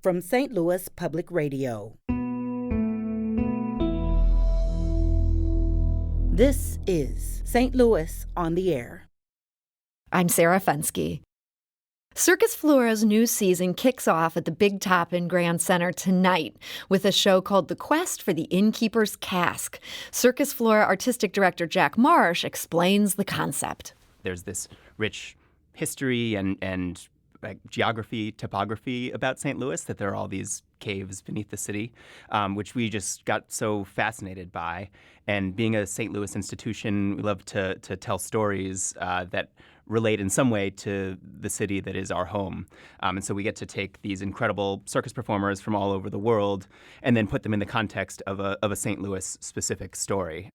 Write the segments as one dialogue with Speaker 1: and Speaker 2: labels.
Speaker 1: from St. Louis Public Radio. This is St. Louis on the Air.
Speaker 2: I'm Sarah Fensky. Circus Flora's new season kicks off at the Big Top in Grand Center tonight with a show called The Quest for the Innkeeper's Cask. Circus Flora artistic director Jack Marsh explains the concept.
Speaker 3: There's this rich history and geography, topography about St. Louis, that there are all these caves beneath the city, which we just got so fascinated by. And being a St. Louis institution, we love to tell stories that relate in some way to the city that is our home. And so we get to take these incredible circus performers from all over the world and then put them in the context of a St. Louis specific story.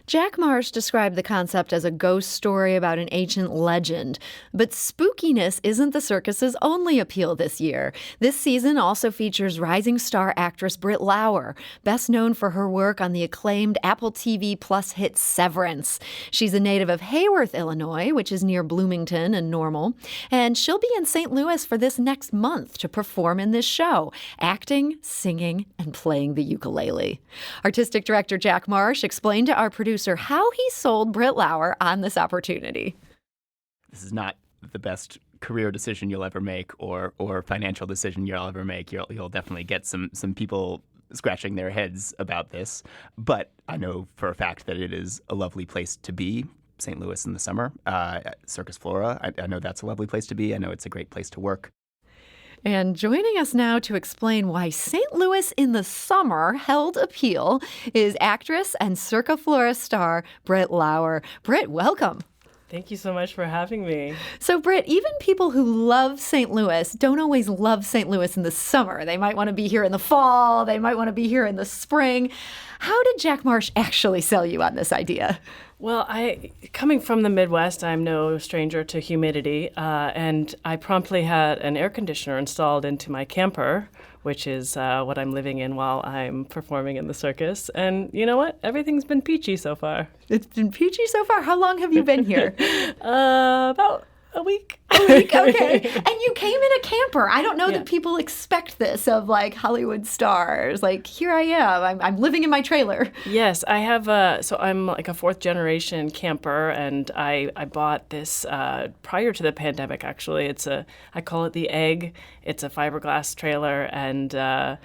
Speaker 2: Jack Marsh described the concept as a ghost story about an ancient legend. But spookiness isn't the circus's only appeal this year. This season also features rising star actress Britt Lower, best known for her work on the acclaimed Apple TV Plus hit Severance. She's a native of Hayworth, Illinois, which is near Bloomington and Normal. And she'll be in St. Louis for this next month to perform in this show, acting, singing, and playing the ukulele. Artistic director Jack Marsh explained to our producer how he sold Britt Lower on this opportunity.
Speaker 3: This is not the best career decision you'll ever make or financial decision you'll ever make. You'll definitely get some people scratching their heads about this. But I know for a fact that it is a lovely place to be. St. Louis in the summer, Circus Flora, I know that's a lovely place to be. I know it's a great place to work.
Speaker 2: And joining us now to explain why St. Louis in the summer held appeal is actress and Circus Flora star Britt Lower. Britt, welcome.
Speaker 4: Thank you so much for having me.
Speaker 2: So, Britt, even people who love St. Louis don't always love St. Louis in the summer. They might want to be here in the fall. They might want to be here in the spring. How did Jack Marsh actually sell you on this idea?
Speaker 4: Well, coming from the Midwest, I'm no stranger to humidity, and I promptly had an air conditioner installed into my camper, which is what I'm living in while I'm performing in the circus. And you know what? Everything's been peachy so far.
Speaker 2: It's been peachy so far? How long have you been here?
Speaker 4: About a week.
Speaker 2: A week, okay. And you came in a camper. I don't know that people expect this of like Hollywood stars. Like, here I am. I'm living in my trailer.
Speaker 4: Yes, I have so I'm like a fourth generation camper, and I bought this prior to the pandemic, actually. I call it the Egg. It's a fiberglass trailer, and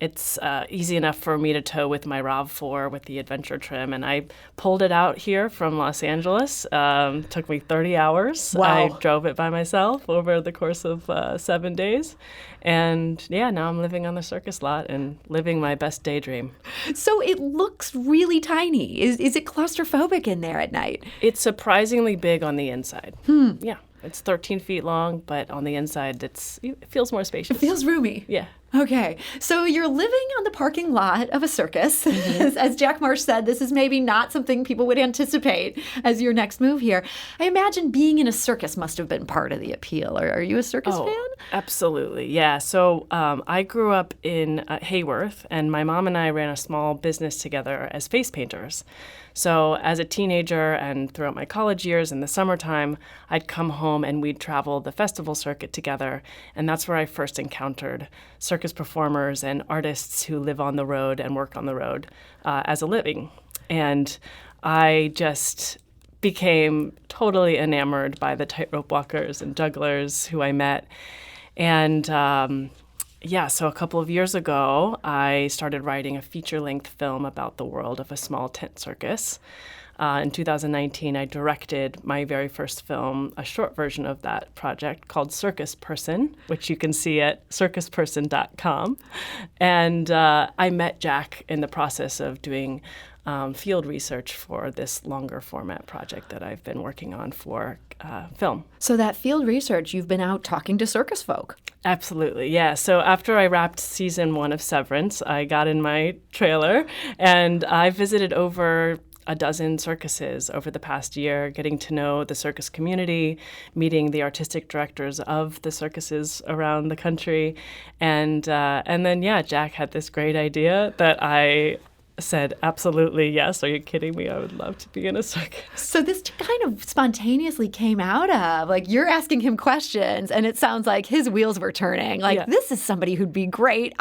Speaker 4: it's easy enough for me to tow with my RAV4 with the adventure trim. And I pulled it out here from Los Angeles. Took me 30 hours.
Speaker 2: Wow.
Speaker 4: I drove it by myself over the course of 7 days. And yeah, now I'm living on the circus lot and living my best daydream.
Speaker 2: So it looks really tiny. Is it claustrophobic in there at night?
Speaker 4: It's surprisingly big on the inside. Yeah. It's 13 feet long, but on the inside, it feels more spacious.
Speaker 2: It feels roomy.
Speaker 4: Yeah.
Speaker 2: Okay. So you're living on the parking lot of a circus. Mm-hmm. As Jack Marsh said, this is maybe not something people would anticipate as your next move here. I imagine being in a circus must have been part of the appeal. Are you a circus fan?
Speaker 4: Absolutely. Yeah. So I grew up in Hayworth, and my mom and I ran a small business together as face painters. So as a teenager and throughout my college years in the summertime, I'd come home and we'd travel the festival circuit together. And that's where I first encountered circus performers and artists who live on the road and work on the road as a living. And I just became totally enamored by the tightrope walkers and jugglers who I met. And so a couple of years ago, I started writing a feature-length film about the world of a small tent circus. In 2019, I directed my very first film, a short version of that project called Circus Person, which you can see at circusperson.com. And I met Jack in the process of doing field research for this longer format project that I've been working on for film.
Speaker 2: So that field research, you've been out talking to circus folk.
Speaker 4: Absolutely, yeah. So after I wrapped season 1 of Severance, I got in my trailer and I visited over a dozen circuses over the past year, getting to know the circus community, meeting the artistic directors of the circuses around the country. And then, Jack had this great idea that I said, absolutely, yes. Are you kidding me? I would love to be in a circus.
Speaker 2: So this kind of spontaneously came out of, like, you're asking him questions, and it sounds like his wheels were turning. Like, this is somebody who'd be great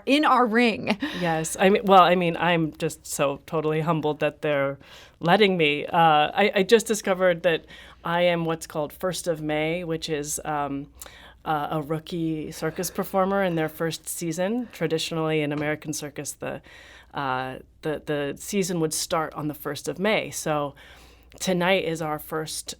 Speaker 2: in our ring.
Speaker 4: Yes. I'm just so totally humbled that they're letting me. I just discovered that I am what's called First of May, which is a rookie circus performer in their first season. Traditionally, in American circus, the season would start on the 1st of May. So tonight is our first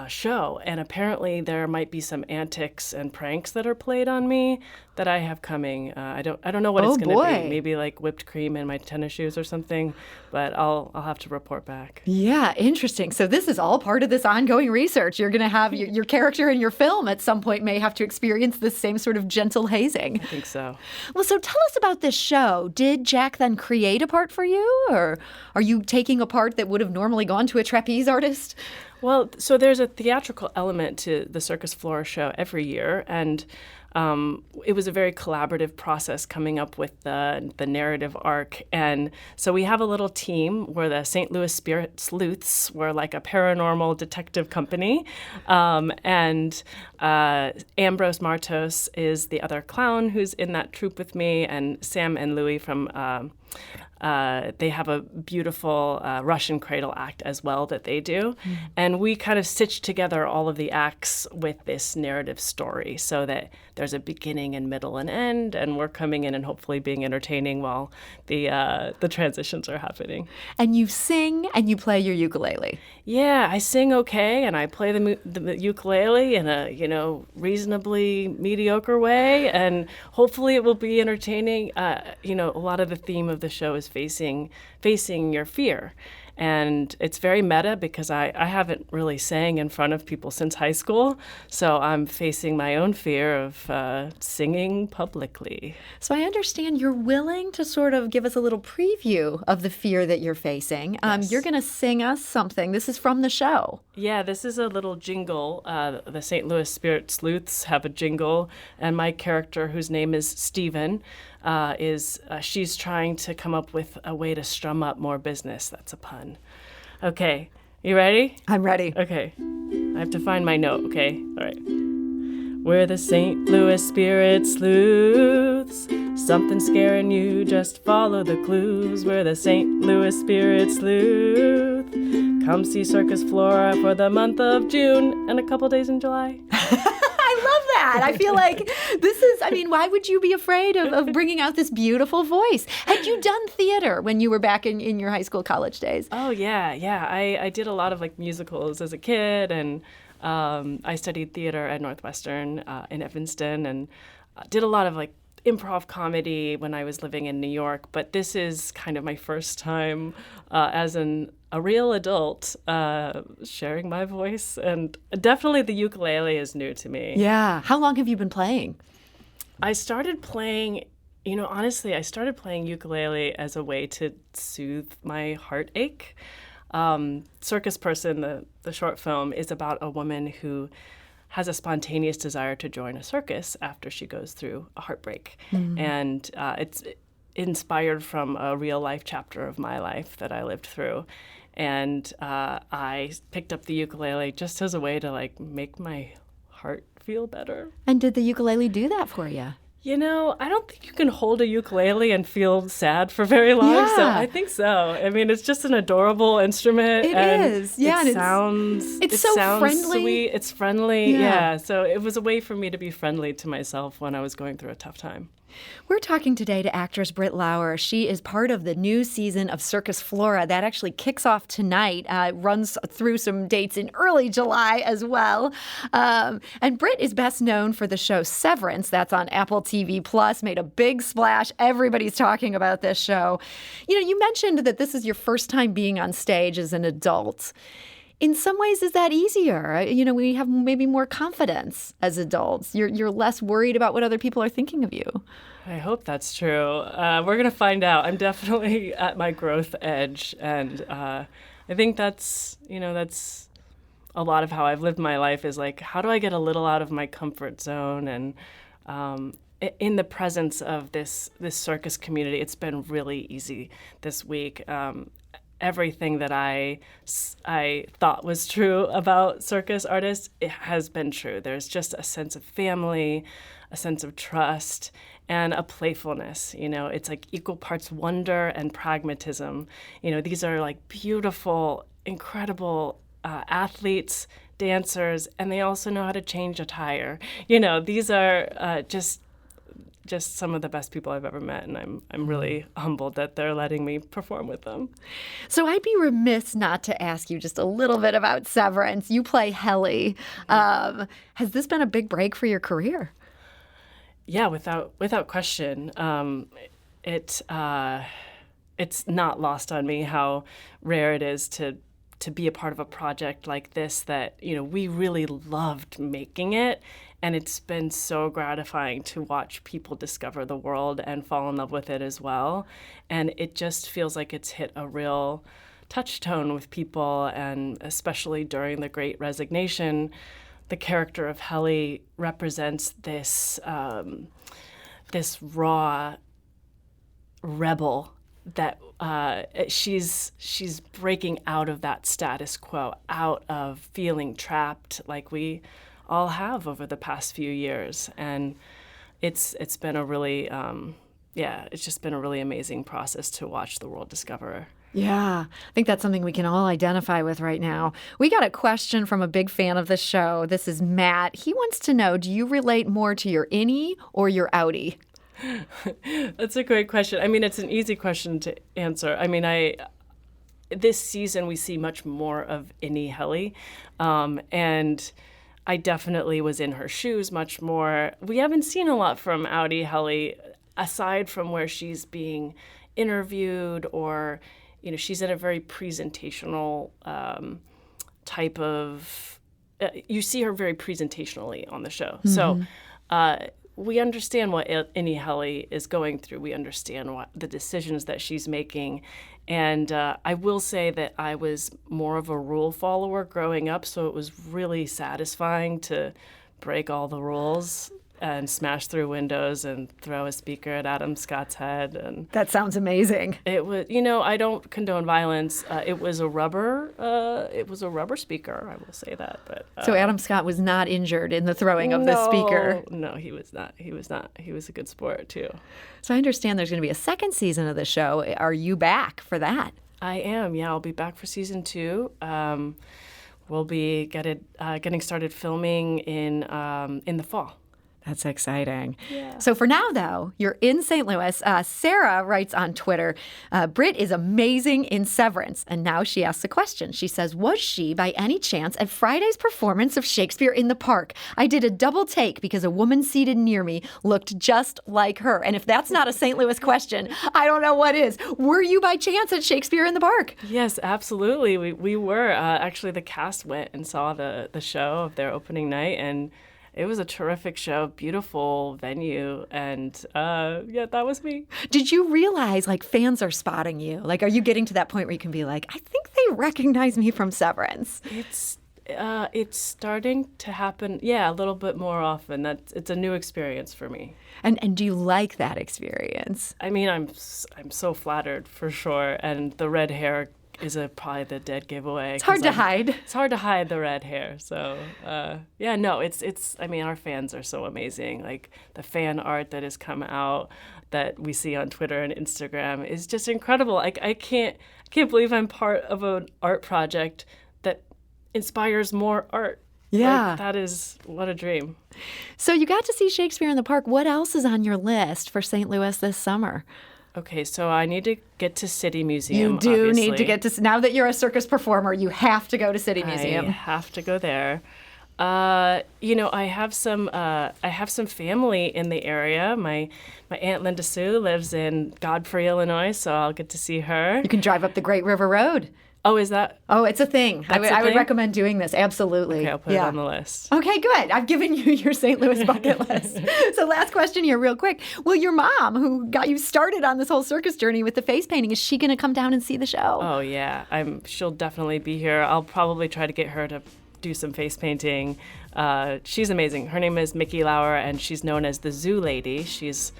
Speaker 4: show, and apparently there might be some antics and pranks that are played on me that I have coming. I don't know what it's going to be. Maybe like whipped cream in my tennis shoes or something, but I'll have to report back.
Speaker 2: Yeah, interesting. So this is all part of this ongoing research. You're going to have your character in your film at some point may have to experience this same sort of gentle hazing.
Speaker 4: I think so.
Speaker 2: Well, so tell us about this show. Did Jack then create a part for you, or are you taking a part that would have normally gone to a trapeze artist?
Speaker 4: Well, so there's a theatrical element to the Circus Flora show every year, and it was a very collaborative process coming up with the narrative arc. And so we have a little team. We're the St. Louis Spirit Sleuths. We're like a paranormal detective company. And Ambrose Martos is the other clown who's in that troupe with me, and Sam and Louie from... they have a beautiful Russian cradle act as well that they do. And we kind of stitch together all of the acts with this narrative story so that there's a beginning and middle and end, and we're coming in and hopefully being entertaining while the transitions are happening.
Speaker 2: And you sing and you play your ukulele.
Speaker 4: Yeah, I sing okay, and I play the ukulele in a reasonably mediocre way, and hopefully it will be entertaining. A lot of the theme of the show is facing your fear. And it's very meta because I haven't really sang in front of people since high school. So I'm facing my own fear of singing publicly.
Speaker 2: So I understand you're willing to sort of give us a little preview of the fear that you're facing.
Speaker 4: Yes.
Speaker 2: You're going to sing us something. This is from the show.
Speaker 4: Yeah, this is a little jingle. The St. Louis Spirit Sleuths have a jingle. And my character, whose name is Steven, she's trying to come up with a way to strum up more business. That's a pun. Okay, you ready?
Speaker 2: I'm ready.
Speaker 4: Okay, I have to find my note, okay? All right. We're the St. Louis Spirit Sleuths. Something scaring you, just follow the clues. We're the St. Louis Spirit Sleuth. Come see Circus Flora for the month of June and a couple days in July.
Speaker 2: I love that. I feel like why would you be afraid of bringing out this beautiful voice? Had you done theater when you were back in your high school, college days?
Speaker 4: Oh, yeah. I did a lot of musicals as a kid, and I studied theater at Northwestern in Evanston, and did a lot of improv comedy when I was living in New York. But this is kind of my first time as a real adult sharing my voice, and definitely the ukulele is new to me.
Speaker 2: Yeah. How long have you been playing?
Speaker 4: I started playing, honestly, I started playing ukulele as a way to soothe my heartache. Circus Person, the short film, is about a woman who has a spontaneous desire to join a circus after she goes through a heartbreak. Mm-hmm. And it's inspired from a real life chapter of my life that I lived through. And I picked up the ukulele just as a way to make my heart feel better.
Speaker 2: And did the ukulele do that for you?
Speaker 4: I don't think you can hold a ukulele and feel sad for very long.
Speaker 2: Yeah.
Speaker 4: So I think so. I mean, it's just an adorable instrument.
Speaker 2: It is. Yeah.
Speaker 4: It sounds
Speaker 2: friendly.
Speaker 4: Sweet. It's friendly. Yeah. So it was a way for me to be friendly to myself when I was going through a tough time.
Speaker 2: We're talking today to actress Britt Lower. She is part of the new season of Circus Flora that actually kicks off tonight, runs through some dates in early July as well. And Britt is best known for the show Severance. That's on Apple TV Plus, made a big splash. Everybody's talking about this show. You mentioned that this is your first time being on stage as an adult. In some ways, is that easier? We have maybe more confidence as adults. You're less worried about what other people are thinking of you.
Speaker 4: I hope that's true. We're going to find out. I'm definitely at my growth edge. And I think that's a lot of how I've lived my life is how do I get a little out of my comfort zone? And in the presence of this circus community, it's been really easy this week. Everything that I thought was true about circus artists, it has been true. There's just a sense of family, a sense of trust, and a playfulness. It's like equal parts wonder and pragmatism. These are like beautiful, incredible athletes, dancers, and they also know how to change a tire. These are just some of the best people I've ever met, and I'm really humbled that they're letting me perform with them.
Speaker 2: So I'd be remiss not to ask you just a little bit about Severance. You play Helly. Has this been a big break for your career?
Speaker 4: Yeah, without question. It's not lost on me how rare it is to be a part of a project like this that, we really loved making it. And it's been so gratifying to watch people discover the world and fall in love with it as well. And it just feels like it's hit a real touchstone with people, and especially during the Great Resignation, the character of Helly represents this this raw rebel that she's breaking out of that status quo, out of feeling trapped like we all have over the past few years. And it's been a really it's just been a really amazing process to watch the world discover her.
Speaker 2: Yeah, I think that's something we can all identify with right now. We got a question from a big fan of the show. This is Matt. He wants to know, do you relate more to your innie or your outie?
Speaker 4: That's a great question. I mean, it's an easy question to answer. I mean, this season we see much more of Innie Helly, and I definitely was in her shoes much more. We haven't seen a lot from Outie Helly, aside from where she's being interviewed, or she's in a very presentational type of. You see her very presentationally on the show, so. We understand what Innie Helly is going through. We understand the decisions that she's making. And I will say that I was more of a rule follower growing up, so it was really satisfying to break all the rules and smash through windows and throw a speaker at Adam Scott's head. And
Speaker 2: that sounds amazing.
Speaker 4: It was, I don't condone violence. It was a rubber speaker. I will say that. But
Speaker 2: so Adam Scott was not injured in the throwing of the speaker.
Speaker 4: No, he was not. He was not. He was a good sport too.
Speaker 2: So I understand there's going to be a second season of the show. Are you back for that?
Speaker 4: I am. Yeah, I'll be back for season 2. We'll be getting started filming in the fall.
Speaker 2: That's exciting.
Speaker 4: Yeah.
Speaker 2: So for now, though, you're in St. Louis. Sarah writes on Twitter, Britt is amazing in Severance. And now she asks a question. She says, was she, by any chance, at Friday's performance of Shakespeare in the Park? I did a double take because a woman seated near me looked just like her. And if that's not a St. Louis question, I don't know what is. Were you, by chance, at Shakespeare in the Park?
Speaker 4: Yes, absolutely. We were. Actually, the cast went and saw the show of their opening night, and it was a terrific show, beautiful venue, and that was me.
Speaker 2: Did you realize, fans are spotting you? Are you getting to that point where you can be like, I think they recognize me from Severance?
Speaker 4: It's starting to happen, a little bit more often. It's a new experience for me.
Speaker 2: And do you like that experience?
Speaker 4: I mean, I'm so flattered, for sure, and the red hair is probably the dead giveaway.
Speaker 2: It's hard to hide.
Speaker 4: It's hard to hide the red hair. So, it's. I mean, our fans are so amazing. The fan art that has come out that we see on Twitter and Instagram is just incredible. I can't believe I'm part of an art project that inspires more art.
Speaker 2: Yeah.
Speaker 4: That is, what a dream.
Speaker 2: So you got to see Shakespeare in the Park. What else is on your list for St. Louis this summer?
Speaker 4: Okay, so I need to get to City Museum.
Speaker 2: You do
Speaker 4: obviously.
Speaker 2: need to get to. Now that you're a circus performer, you have to go to City Museum.
Speaker 4: I have to go there. I have some family in the area. My Aunt Linda Sue lives in Godfrey, Illinois, so I'll get to see her.
Speaker 2: You can drive up the Great River Road.
Speaker 4: Oh, is that?
Speaker 2: Oh, it's a thing. I would recommend doing this. Absolutely.
Speaker 4: Okay, I'll put it on the list.
Speaker 2: Okay, good. I've given you your St. Louis bucket list. So last question here real quick. Will your mom, who got you started on this whole circus journey with the face painting, is she going to come down and see the show?
Speaker 4: Oh, yeah. She'll definitely be here. I'll probably try to get her to do some face painting. She's amazing. Her name is Britt Lower, and she's known as the Zoo Lady. She's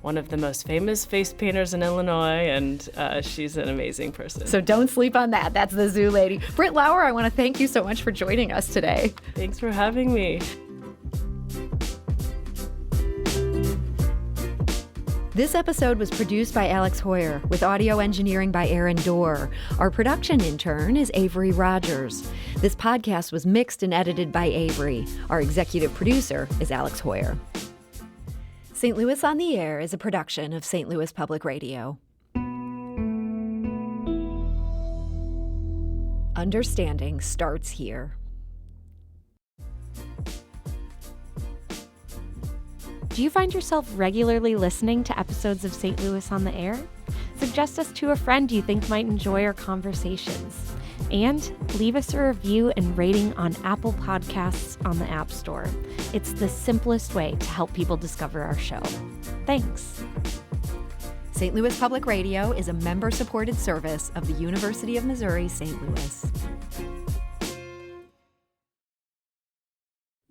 Speaker 4: one of the most famous face painters in Illinois, and she's an amazing person.
Speaker 2: So don't sleep on that. That's the Zoo Lady. Britt Lower, I want to thank you so much for joining us today.
Speaker 4: Thanks for having me.
Speaker 2: This episode was produced by Alex Hoyer, with audio engineering by Aaron Dorr. Our production intern is Avery Rogers. This podcast was mixed and edited by Avery. Our executive producer is Alex Hoyer. St. Louis on the Air is a production of St. Louis Public Radio. Understanding starts here.
Speaker 5: Do you find yourself regularly listening to episodes of St. Louis on the Air? Suggest us to a friend you think might enjoy our conversations. And leave us a review and rating on Apple Podcasts on the App Store. It's the simplest way to help people discover our show. Thanks.
Speaker 2: St. Louis Public Radio is a member-supported service of the University of Missouri, St. Louis.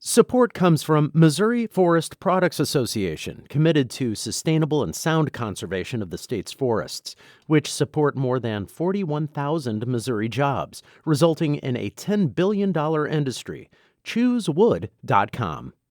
Speaker 6: Support comes from Missouri Forest Products Association, committed to sustainable and sound conservation of the state's forests, which support more than 41,000 Missouri jobs, resulting in a $10 billion industry. ChooseWood.com.